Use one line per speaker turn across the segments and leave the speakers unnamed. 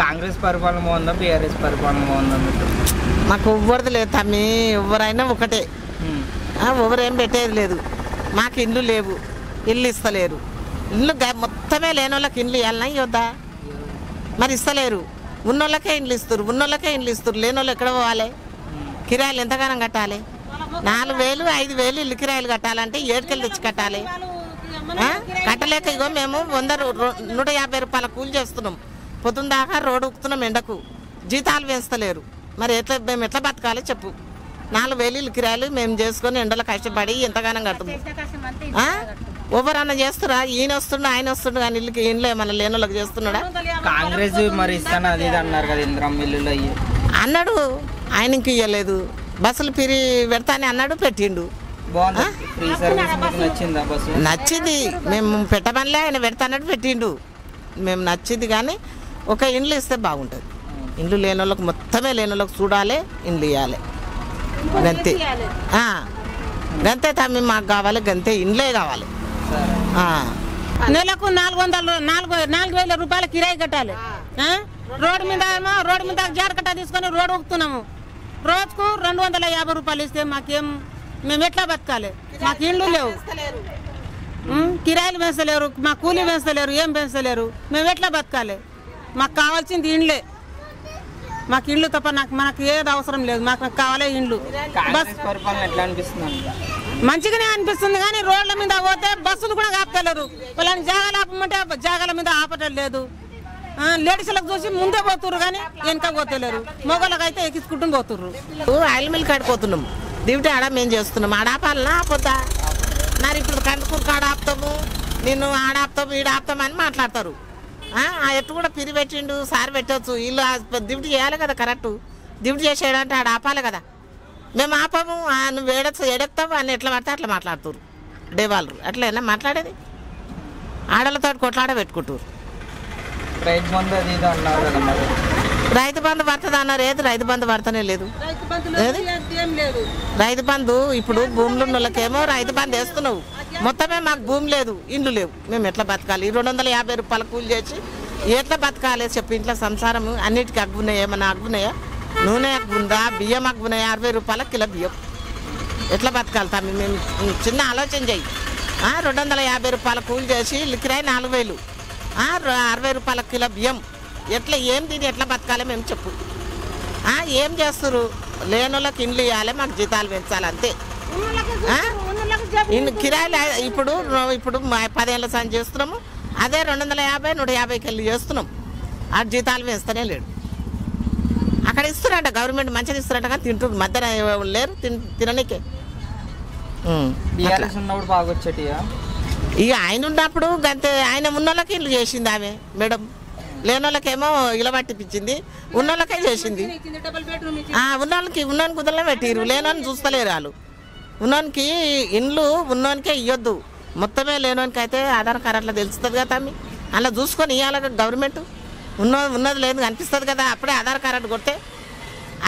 కాంగ్రెస్ పరిపాలన బాగుందా బీఆర్ఎస్ పరిపాలన బాగుందా?
మాకు ఎవ్వరిది లేదు తమ్మి, ఎవరైనా ఒకటే. ఎవరేం పెట్టేది లేదు. మాకు ఇండ్లు లేవు, ఇల్లు ఇస్తలేరు. ఇల్లు మొత్తమే లేని వాళ్ళకి ఇండ్లు ఇవ్వాలన్నా ఇవ్వద్దా? మరి ఇస్తలేరు. ఉన్నోళ్ళకే ఇండ్లు ఇస్తారు, లేని వాళ్ళు ఎక్కడ పోవాలి? కిరాయిలు ఎంతగానో కట్టాలి? 4,000 5,000 ఇల్లు కిరాయిలు కట్టాలంటే ఏడుకెళ్ళి తెచ్చి కట్టాలి. కట్టలేక ఇగో మేము 150 రూపాయల కూలి చేస్తున్నాం. పొద్దున్న దాకా రోడ్డు ఉక్కుతున్నాం ఎండకు, జీతాలు వేస్తలేరు. మరి మేము ఎట్లా బతకాలి చెప్పు? 4,000 ఇల్లు కిరాయిలు మేము చేసుకొని ఎండలో కష్టపడి ఎంతగానో కట్టున్నాం. ఎవరన్నా చేస్తురా? ఈయన వస్తుండు ఆయన వస్తుండు కానీ ఇండ్లు ఏమన్నా లేని వాళ్ళకి చేస్తున్నాడా?
కాంగ్రెస్ మరి ఇస్తాను అది అన్నారు కదా, ఇంద్రమ్మ ఇల్లులు అయ్యి
అన్నాడు. ఆయన ఇంక ఇయ్యలేదు. బస్సులు పిరి పెడతానే అన్నాడు, పెట్టిండు. నచ్చింది. మేము పెట్టమనిలే, ఆయన పెడతానట్టు పెట్టిండు. మేము నచ్చింది కానీ ఒక ఇండ్లు ఇస్తే బాగుంటుంది. ఇండ్లు లేని వాళ్ళకి మొత్తమే లేని వాళ్ళకి చూడాలి, ఇండ్లు ఇవ్వాలి. గంతే గంతే తమ్మి మాకు కావాలి, గంతే ఇండ్లే కావాలి.
నెలకు 4,000 రూపాయల కిరాయి కట్టాలి. రోడ్డు మీద జాడకట్ట తీసుకొని రోడ్డు ఉక్కుతున్నాము. రోజుకు 250 రూపాయలు ఇస్తే మేము ఎట్లా బతకాలి? మాకు ఇండ్లు లేవు, కిరాయిలు పెంచలేరు, మా కూలీ పెంచలేరు, ఏం పెంచలేరు. మేము ఎట్లా బతకాలి? మాకు కావాల్సింది ఇండ్లే. మాకు ఇండ్లు తప్ప మనకు ఏది అవసరం లేదు. మాకు కావాలి ఇండ్లు. మంచిగానే అనిపిస్తుంది కానీ రోడ్ల మీద పోతే బస్సులు కూడా ఆపుతలేరు. వాళ్ళని జాగాలు ఆపమంటే జాగాల మీద ఆపటం లేదు. లేడీస్లకు చూసి ముందే పోతుర్రు కానీ వెనక పోతలేరు. మొగోళ్ళకి అయితే ఎక్కించుకుంటూ పోతుర్రు.
ఆయిల్ మిల్ కాడిపోతున్నాం, డ్యూటీ ఆడ మేము చేస్తున్నాం. ఆడాపాలనా ఆపోతా? మరి ఇప్పుడు కందుకూరు కాడ ఆపుతాము, నిన్ను ఆడాపుతాము ఈడ ఆపుతాము అని మాట్లాడతారు. ఎట్టు కూడా పిరి పెట్టిండు, సారి పెట్టవచ్చు. వీళ్ళు డ్యూటీ చేయాలి కదా, కరెక్ట్ డ్యూటీ చేసేయడంటే ఆడ ఆపాలి కదా. మేము ఆపాము, నువ్వు ఎడెక్తావు అని ఎట్లా పడితే అట్లా మాట్లాడుతురు. డేవాళ్ళు అట్లయినా మాట్లాడేది. ఆడలతో కొట్లాడ పెట్టుకుంటారు. రైతు బంధు పడుతుంది అన్నారు. ఏది రైతు బంధు పడతానే లేదు. రైతు బంధు ఇప్పుడు భూములు ఉన్న వాళ్ళకేమో రైతు బంధు వేస్తున్నావు. మొత్తమే మాకు భూమి లేదు, ఇండ్లు లేవు. మేము ఎట్లా బతకాలి? 250 రూపాయల కూలి చేసి ఎట్లా బతకాలి చెప్పి? ఇంట్లో సంసారం అన్నిటికీ అగ్గున్నాయా? ఏమన్నా అగ్గున్నాయా? నూనె అగ్గుందా? బియ్యం అగ్గున్నాయా? 60 రూపాయల కిలో బియ్యం. ఎట్లా బతకాలి తమ్మి? మేము చిన్న ఆలోచన చెయ్యి. 250 రూపాయల కూలి చేసి ఇల్లు కిరాయి 4,000, 60 రూపాయల కిలో బియ్యం. ఏం దీన్ని ఎట్లా బతకాలి మేము చెప్పు? ఏం చేస్తారు? లేని వాళ్ళకి ఇండ్లు ఇవ్వాలి, మాకు జీతాలు పెంచాలి, అంతే. కిరాయిలు ఇప్పుడు 10 ఏళ్ళ సాయం చేస్తున్నాము. అదే 250 150కి వెళ్ళి చేస్తున్నాం. ఆ జీతాలు పెంచుతూనే లేడు. అక్కడ ఇస్తున్నారంట, గవర్నమెంట్ మంచిగా ఇస్తున్నారంట కానీ తింటుంది. మధ్యాహ్నం లేరు తిననీకే. ఇక ఆయన ఉన్నప్పుడు గంతే. ఆయన ఉన్నోళ్ళకి ఇల్లు చేసింది ఆమె మేడం. లేని వాళ్ళకేమో ఇళ్ళ పట్టిపించింది, ఉన్నోళ్ళకే చేసింది. ఉన్నోళ్ళకి కుదరలో పెట్టిరు, లేనోని చూస్తలేరు వాళ్ళు. ఉన్నోనికి ఇండ్లు ఉన్నోనికే ఇవ్వద్దు, మొత్తమే లేనోనికి అయితే ఆధార్ కార్డు అట్లా తెలుస్తుంది కదా తమ్మి. అలా చూసుకొని ఇవ్వాలి గవర్నమెంట్. ఉన్నది లేదు అనిపిస్తుంది కదా, అప్పుడే ఆధార్ కార్డు కొడితే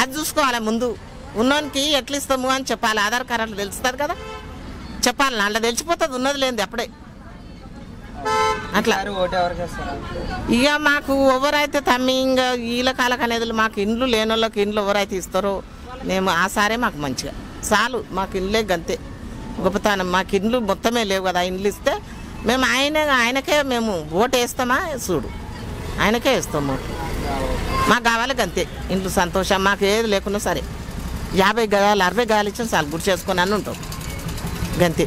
అది చూసుకోవాలి ముందు. ఉన్నోనికి ఎట్లా ఇస్తాము అని చెప్పాలి. ఆధార్ కార్డు అట్లా తెలుస్తుంది కదా, చెప్పాలి. అట్లా తెలిసిపోతుంది ఉన్నది లేనిది అప్పుడే. అట్లా ఇక మాకు ఎవరైతే తమ్మి ఇంకా వీళ్ళ కాలకు అనేది మాకు ఇండ్లు లేని వాళ్ళకి ఇండ్లు ఎవరైతే ఇస్తారో మేము ఆ సారే మాకు మంచిగా చాలు. మాకు ఇండ్లే గంతే గొప్పతనం. మాకు ఇండ్లు మొత్తమే లేవు కదా. ఇండ్లు ఇస్తే మేము ఆయనకే మేము ఓటు వేస్తామా చూడు, ఆయనకే వేస్తాము. మాకు కావాలి గంతే ఇండ్లు. సంతోషం. మాకు ఏది లేకున్నా సరే 50 గదాలు 60 గదాలు ఇచ్చిన చాలు, గుడి చేసుకొని అని ఉంటాం గంతే.